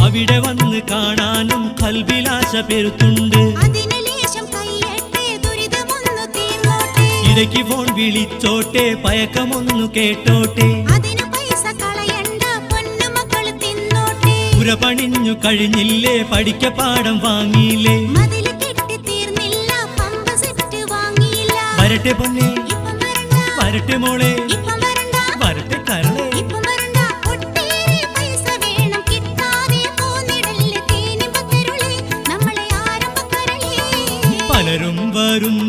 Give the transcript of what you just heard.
അവിടെ വന്ന് കാണാനും കൽബിലാശ പെരുത്തുണ്ട്. ഇടയ്ക്ക് ഫോൺ വിളിച്ചോട്ടെ, പയക്കമൊന്നു കേട്ടോട്ടെ. പുര പണിഞ്ഞു കഴിഞ്ഞില്ലേ, പഠിക്ക പാഠം വാങ്ങിയില്ലേ. വരട്ടെ പൊന്നെ, വരട്ടെ മോളെ, വരട്ടെ കരളെ. പലരും വരുന്നു